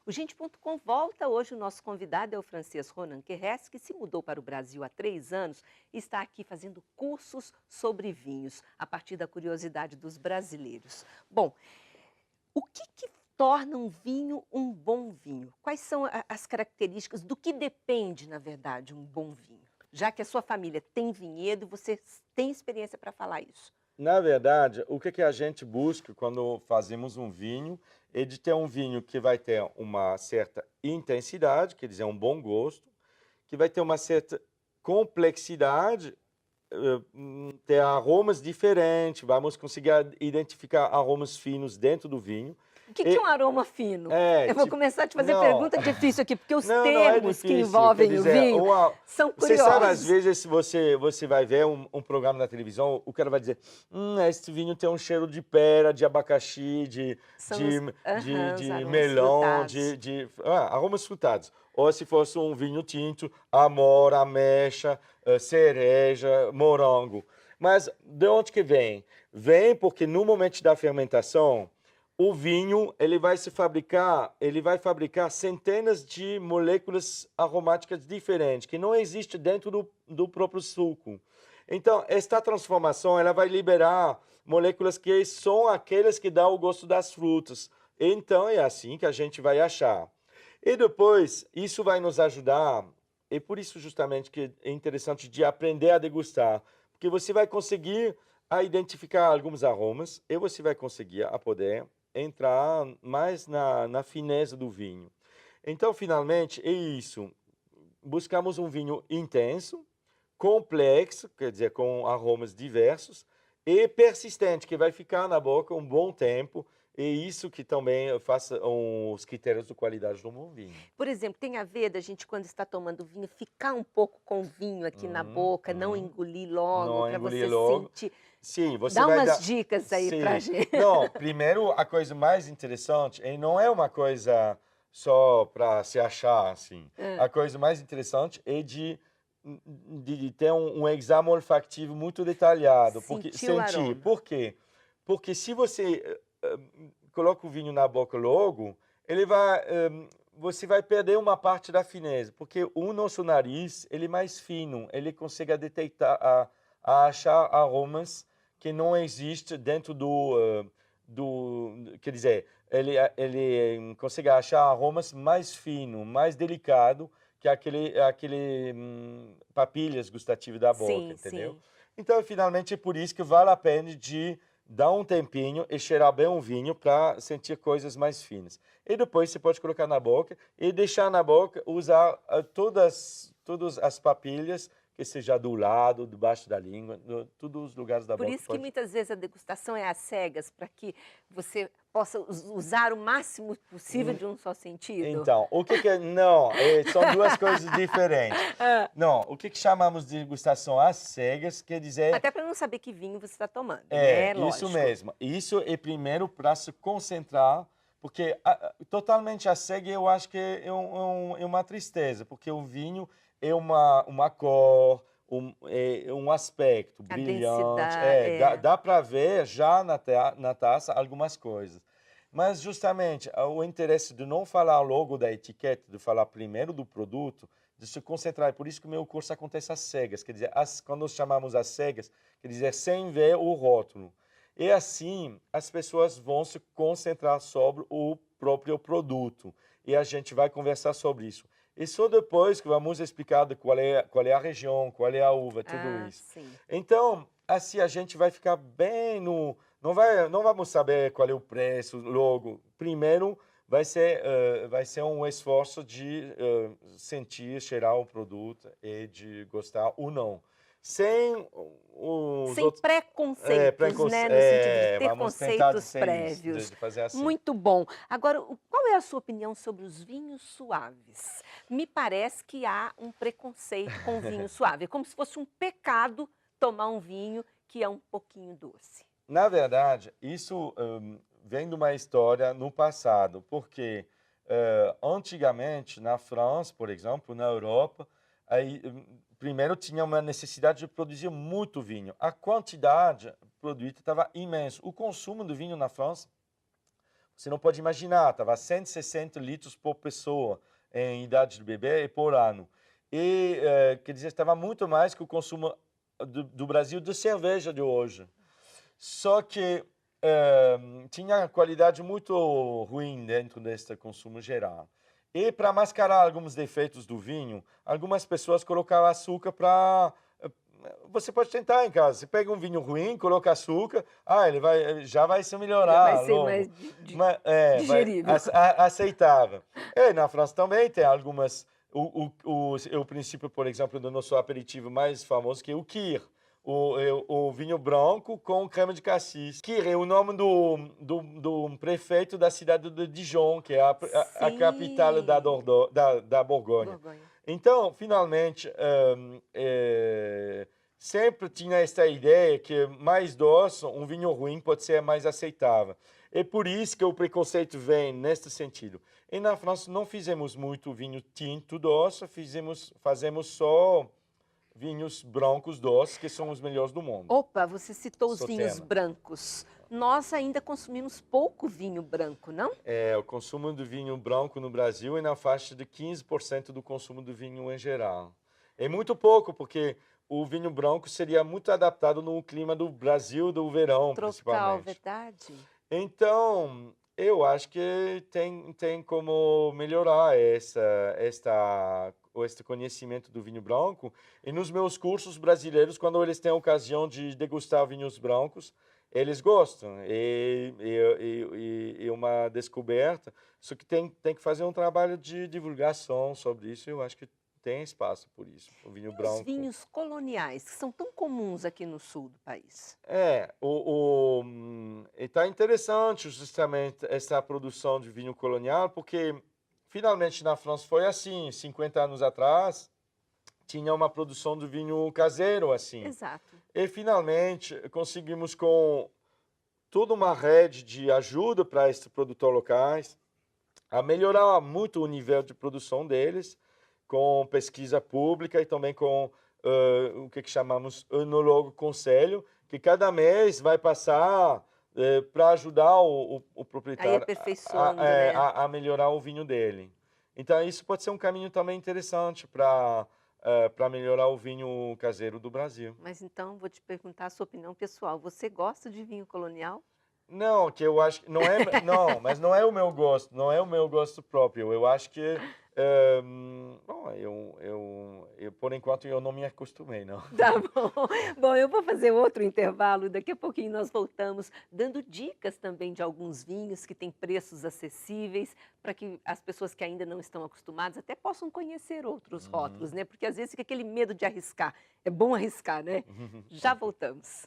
O Gente.com volta. Hoje o nosso convidado é o francês Ronan Querres, que se mudou para o Brasil há 3 anos e está aqui fazendo cursos sobre vinhos, a partir da curiosidade dos brasileiros. Bom, o que torna um vinho um bom vinho? Quais são as características, do que depende, na verdade, um bom vinho? Já que a sua família tem vinhedo, você tem experiência para falar isso. Na verdade, o que a gente busca quando fazemos um vinho é de ter um vinho que vai ter uma certa intensidade, quer dizer, um bom gosto, que vai ter uma certa complexidade, ter aromas diferentes, vamos conseguir identificar aromas finos dentro do vinho. O que é um E, aroma fino? é, Eu vou tipo, começar a te fazer não, pergunta difícil aqui, porque os não é termos que difícil, quer envolvem o dizer, vinho são você sabe, às curiosos. vezes você vai ver um programa na televisão, o cara vai dizer, esse vinho tem um cheiro de pera, de abacaxi, São os, aham, os de aromas melão, frutados. aromas frutados. Ou se fosse um vinho tinto, amora, ameixa, cereja, morango. Mas de onde que vem? Vem porque no momento da fermentação, o vinho, ele vai fabricar centenas de moléculas aromáticas diferentes, que não existem dentro do próprio suco. Então, esta transformação, ela vai liberar moléculas que são aquelas que dão o gosto das frutas. Então, é assim que a gente vai achar. E depois, isso vai nos ajudar, e por isso justamente que é interessante de aprender a degustar, porque você vai conseguir a identificar alguns aromas e você vai conseguir a poder entrar mais na fineza do vinho. Então, finalmente, é isso. Buscamos um vinho intenso, complexo, quer dizer, com aromas diversos, e persistente, que vai ficar na boca um bom tempo, e isso que também faz os critérios de qualidade do bom vinho. Por exemplo, tem a ver da gente, quando está tomando vinho, ficar um pouco com o vinho aqui na boca, não Uhum. engolir logo, Não para engolir você logo. sentir. Sim, você Dá vai umas dar. dicas aí para Sim. gente. Não, primeiro a coisa mais interessante, e não é uma coisa só para se achar assim. Hã, A coisa mais interessante é de ter um exame olfativo muito detalhado, porque sentir o sentir. aroma. Por quê? Porque se você coloca o vinho na boca logo, ele vai, você vai perder uma parte da fineza, porque o nosso nariz, ele é mais fino, ele consegue detectar, a achar aromas que não existe dentro quer dizer, ele consegue achar aromas mais finos, mais delicados que aquele papilhas gustativas da boca, Sim, entendeu? sim. Então, finalmente, é por isso que vale a pena de dar um tempinho e cheirar bem o vinho para sentir coisas mais finas. E depois você pode colocar na boca e deixar na boca, usar todas as papilhas, que seja do lado, debaixo da língua, todos os lugares da Por boca isso que pode. muitas vezes a degustação é às cegas, para que você possa usar o máximo possível Hum, de um só sentido. Então, o que que é? Não, são duas coisas diferentes. Hã. Não, o que que chamamos de degustação às cegas quer dizer. Até para não saber que vinho você está tomando, É, né, isso lógico. mesmo. Isso é primeiro para se concentrar, porque totalmente a cega eu acho que é uma tristeza, porque o vinho é uma cor, é um aspecto A brilhante, densidade é. dá para ver já na taça algumas coisas. Mas justamente o interesse de não falar logo da etiqueta, de falar primeiro do produto, de se concentrar. Por isso que o meu curso acontece às cegas, quer dizer, quando nós chamamos às cegas, quer dizer, sem ver o rótulo. E assim, as pessoas vão se concentrar sobre o próprio produto. E a gente vai conversar sobre isso. E só depois que vamos explicar qual é a região, qual é a uva, tudo Ah, isso. sim. Então, assim, a gente vai ficar bem no. Não vamos saber qual é o preço logo. Primeiro, vai ser um esforço de sentir, cheirar o produto e de gostar ou não. Sem os Sem outros. preconceitos, né, no sentido de ter Vamos tentar de conceitos ser isso, prévios. de fazer assim. Muito bom. Agora, qual é a sua opinião sobre os vinhos suaves? Me parece que há um preconceito com o vinho suave, é como se fosse um pecado tomar um vinho que é um pouquinho doce. Na verdade, isso vem de uma história no passado, porque antigamente, na França, por exemplo, na Europa, aí, primeiro tinha uma necessidade de produzir muito vinho. A quantidade produzida estava imensa. O consumo de vinho na França, você não pode imaginar, estava 160 litros por pessoa em idade de bebê e por ano. E, quer dizer, estava muito mais que o consumo do Brasil de cerveja de hoje. Só que tinha qualidade muito ruim dentro desse consumo geral. E para mascarar alguns defeitos do vinho, algumas pessoas colocavam açúcar para... Você pode tentar em casa. Você pega um vinho ruim, coloca açúcar, já vai se Já vai melhorar ser logo. mais Vai digerível. aceitável. E na França também tem algumas... O princípio, por exemplo, do nosso aperitivo mais famoso, que é o Kir. O vinho branco com creme de cassis. Kir é o nome do prefeito da cidade de Dijon, que é a capital da, Sim. da Borgonha. Borgonha. Então, finalmente, sempre tinha esta ideia que mais doce, um vinho ruim pode ser mais aceitável. É por isso que o preconceito vem neste sentido. E na França não fizemos muito vinho tinto doce, fazemos só vinhos brancos doces, que são os melhores do mundo. Opa, você citou os vinhos Sotena. brancos. Nós ainda consumimos pouco vinho branco, não? O consumo do vinho branco no Brasil é na faixa de 15% do consumo do vinho em geral. É muito pouco, porque o vinho branco seria muito adaptado no clima do Brasil, do verão, Tropical, principalmente. verdade? Então, eu acho que tem como melhorar este conhecimento do vinho branco. E nos meus cursos brasileiros, quando eles têm a ocasião de degustar vinhos brancos, eles gostam. E uma descoberta. Só que tem que fazer um trabalho de divulgação sobre isso. Eu acho que tem espaço por isso. O vinho E os branco. vinhos coloniais, que são tão comuns aqui no sul do país? Está interessante justamente essa produção de vinho colonial, porque finalmente na França foi assim, 50 anos atrás, tinha uma produção de vinho caseiro assim. Exato. E finalmente conseguimos com toda uma rede de ajuda para esses produtores locais a melhorar muito o nível de produção deles, com pesquisa pública e também com o que chamamos enólogo conselho, que cada mês vai passar para ajudar o Aí proprietário aperfeiçoando, né? a melhorar o vinho dele. Então, isso pode ser um caminho também interessante para melhorar o vinho caseiro do Brasil. Mas então, vou te perguntar a sua opinião pessoal. Você gosta de vinho colonial? Não, que eu acho que não, mas não é o meu gosto, não é o meu gosto próprio. Eu acho que bom, por enquanto eu não me acostumei, não. Tá bom. Bom, eu vou fazer outro intervalo. Daqui a pouquinho nós voltamos dando dicas também de alguns vinhos que têm preços acessíveis para que as pessoas que ainda não estão acostumadas até possam conhecer outros rótulos, né? Porque às vezes fica aquele medo de arriscar. É bom arriscar, né? Já voltamos.